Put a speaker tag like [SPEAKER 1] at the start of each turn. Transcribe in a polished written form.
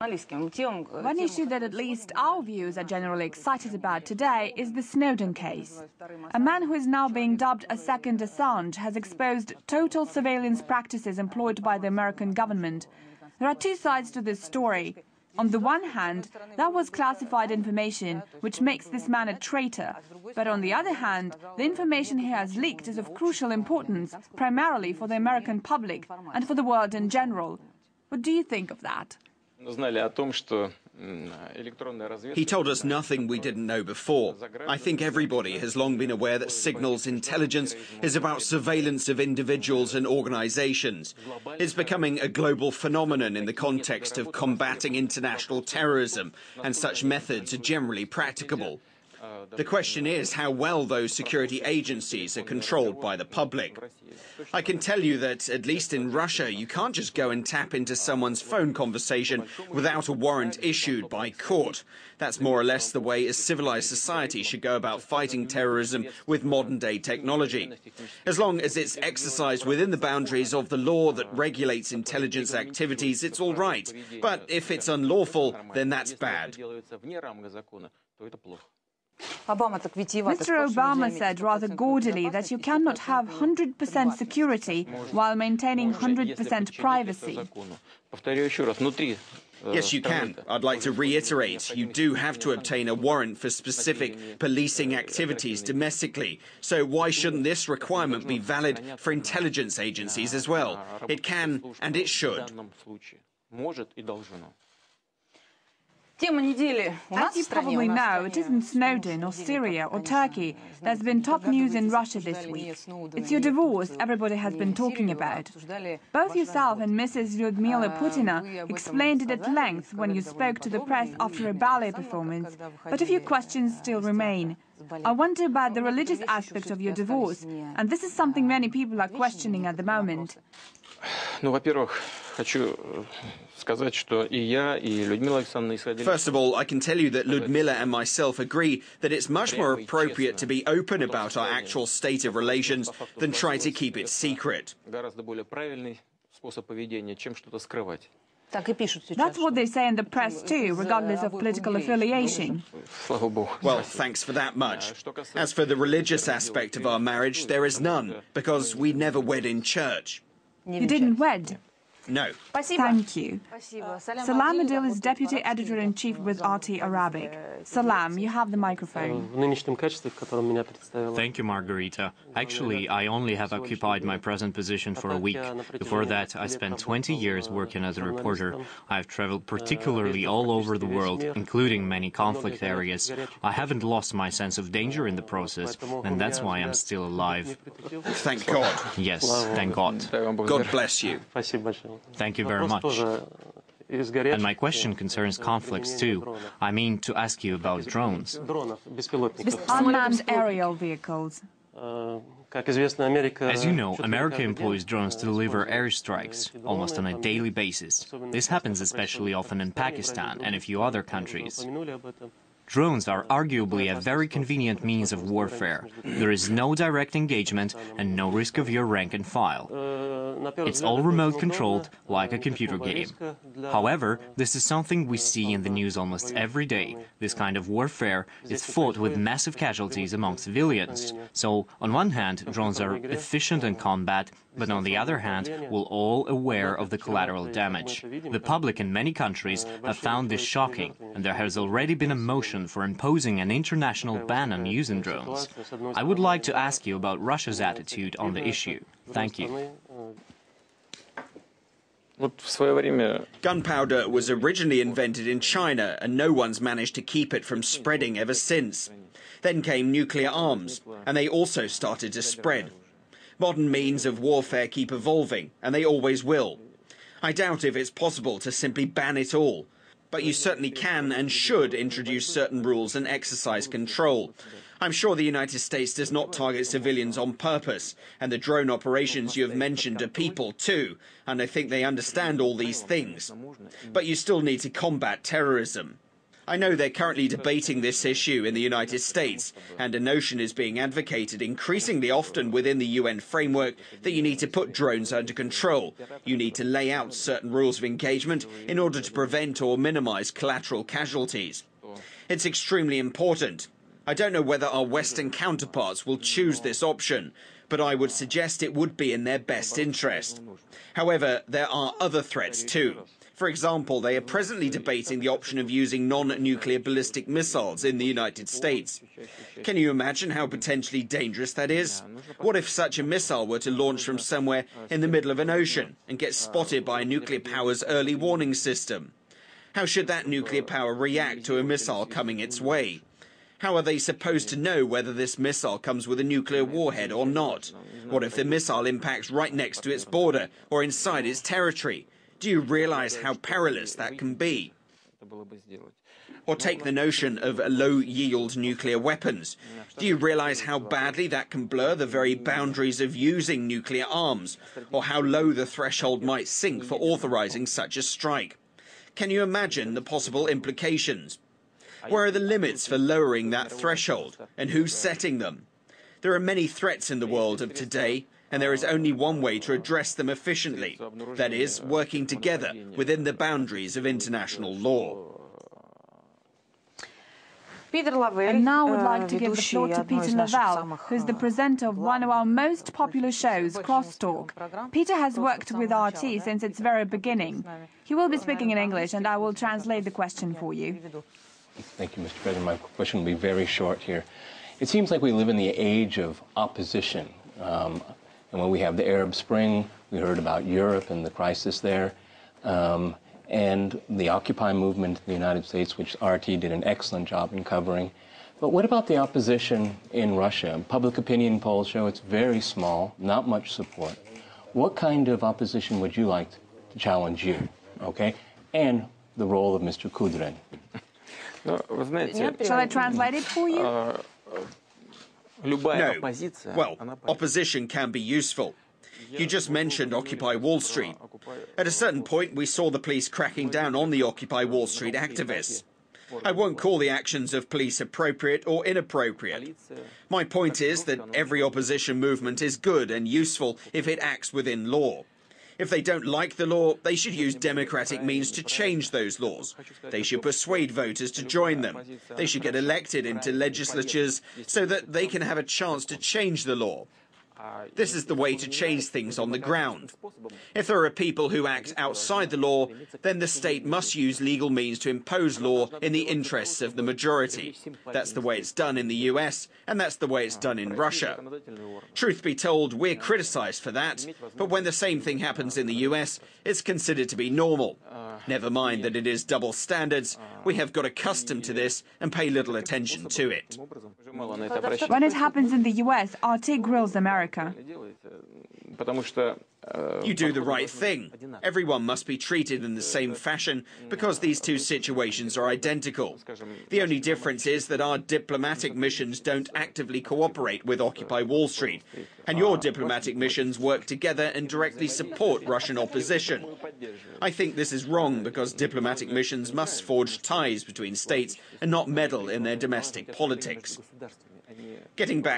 [SPEAKER 1] One issue that at least our viewers are generally excited about today is the Snowden case. A man who is now being dubbed a second Assange has exposed total surveillance practices employed by the American government. There are two sides to this story. On the one hand, that was classified information, which makes this man a traitor. But on the other hand, the information he has leaked is of crucial importance, primarily for the American public and for the world in general. What do you think of that?
[SPEAKER 2] He told us nothing we didn't know before. I think everybody has long been aware that signals intelligence is about surveillance of individuals and organizations. It's becoming a global phenomenon in the context of combating international terrorism, and such methods are generally practicable. The question is how well those security agencies are controlled by the public. I can tell you that, at least in Russia, you can't just go and tap into someone's phone conversation without a warrant issued by court. That's more or less the way a civilized society should go about fighting terrorism with modern-day technology. As long as it's exercised within the boundaries of the law that regulates intelligence activities, it's all right. But if it's unlawful, then that's bad.
[SPEAKER 1] Mr. Obama said rather gaudily that you cannot have 100% security while maintaining 100% privacy.
[SPEAKER 2] Yes, you can. I'd like to reiterate, you do have to obtain a warrant for specific policing activities domestically. So why shouldn't this requirement be valid for intelligence agencies as well? It can and it should.
[SPEAKER 1] As you probably know, it isn't Snowden or Syria or Turkey that's been top news in Russia this week. It's your divorce everybody has been talking about. Both yourself and Mrs. Lyudmila Putina explained it at length when you spoke to the press after a ballet performance, but a few questions still remain. I wonder about the religious aspect of your divorce, and this is something many people are questioning at the moment.
[SPEAKER 2] First of all, I can tell you that Lyudmila and myself agree that it's much more appropriate to be open about our actual state of relations than try to keep it secret.
[SPEAKER 1] That's what they say in the press too, regardless of political affiliation.
[SPEAKER 2] Well, thanks for that much. As for the religious aspect of our marriage, there is none, because we never wed in church.
[SPEAKER 1] You didn't wed?
[SPEAKER 2] No.
[SPEAKER 1] Thank you. Salam Adil is Deputy Editor-in-Chief with RT Arabic. Salam, you have the microphone.
[SPEAKER 3] Thank you, Margarita. Actually, I only have occupied my present position for a week. Before that, I spent 20 years working as a reporter. I've traveled particularly all over the world, including many conflict areas. I haven't lost my sense of danger in the process, and that's why I'm still alive.
[SPEAKER 2] Thank God.
[SPEAKER 3] Yes, thank God.
[SPEAKER 2] God bless you.
[SPEAKER 3] Thank you very much. And my question concerns conflicts too. I mean to ask you about drones.
[SPEAKER 1] Unmanned aerial vehicles.
[SPEAKER 3] As you know, America employs drones to deliver airstrikes almost on a daily basis. This happens especially often in Pakistan and a few other countries. Drones are arguably a very convenient means of warfare. There is no direct engagement and no risk of your rank and file. It's all remote controlled, like a computer game. However, this is something we see in the news almost every day. This kind of warfare is fought with massive casualties among civilians. So, on one hand, drones are efficient in combat, but on the other hand, we're all aware of the collateral damage. The public in many countries have found this shocking, and there has already been a motion for imposing an international ban on using drones. I would like to ask you about Russia's attitude on the issue. Thank you.
[SPEAKER 2] Gunpowder was originally invented in China, and no one's managed to keep it from spreading ever since. Then came nuclear arms, and they also started to spread. Modern means of warfare keep evolving, and they always will. I doubt if it's possible to simply ban it all, but you certainly can and should introduce certain rules and exercise control. I'm sure the United States does not target civilians on purpose, and the drone operations you have mentioned are people too, and I think they understand all these things. But you still need to combat terrorism. I know they're currently debating this issue in the United States, and a notion is being advocated increasingly often within the UN framework that you need to put drones under control. You need to lay out certain rules of engagement in order to prevent or minimize collateral casualties. It's extremely important. I don't know whether our Western counterparts will choose this option, but I would suggest it would be in their best interest. However, there are other threats too. For example, they are presently debating the option of using non-nuclear ballistic missiles in the United States. Can you imagine how potentially dangerous that is? What if such a missile were to launch from somewhere in the middle of an ocean and get spotted by a nuclear power's early warning system? How should that nuclear power react to a missile coming its way? How are they supposed to know whether this missile comes with a nuclear warhead or not? What if the missile impacts right next to its border or inside its territory? Do you realize how perilous that can be? Or take the notion of low-yield nuclear weapons. Do you realize how badly that can blur the very boundaries of using nuclear arms, or how low the threshold might sink for authorizing such a strike? Can you imagine the possible implications? Where are the limits for lowering that threshold, and who's setting them? There are many threats in the world of today, and there is only one way to address them efficiently. That is, working together within the boundaries of international law.
[SPEAKER 1] And now I would like to give the floor to Peter Lavelle, who is the presenter of one of our most popular shows, Crosstalk. Peter has worked with RT since its very beginning. He will be speaking in English, and I will translate the question for you.
[SPEAKER 4] Thank you, Mr. President. My question will be very short here. It seems like we live in the age of opposition. And when we have the Arab Spring, we heard about Europe and the crisis there, and the Occupy movement in the United States, which RT did an excellent job in covering. But what about the opposition in Russia? Public opinion polls show it's very small, not much support. What kind of opposition would you like to challenge you, okay? And the role of Mr. Kudrin.
[SPEAKER 1] Shall I translate it for you?
[SPEAKER 2] No. Well, opposition can be useful. You just mentioned Occupy Wall Street. At a certain point, we saw the police cracking down on the Occupy Wall Street activists. I won't call the actions of police appropriate or inappropriate. My point is that every opposition movement is good and useful if it acts within law. If they don't like the law, they should use democratic means to change those laws. They should persuade voters to join them. They should get elected into legislatures so that they can have a chance to change the law. This is the way to change things on the ground. If there are people who act outside the law, then the state must use legal means to impose law in the interests of the majority. That's the way it's done in the US, and that's the way it's done in Russia. Truth be told, we're criticized for that, but when the same thing happens in the US, it's considered to be normal. Never mind that it is double standards, we have got accustomed to this and pay little attention to it.
[SPEAKER 1] When it happens in the US, RT grills America.
[SPEAKER 2] You do the right thing. Everyone must be treated in the same fashion because these two situations are identical. The only difference is that our diplomatic missions don't actively cooperate with Occupy Wall Street, and your diplomatic missions work together and directly support Russian opposition. I think this is wrong because diplomatic missions must forge ties between states and not meddle in their domestic politics. Getting back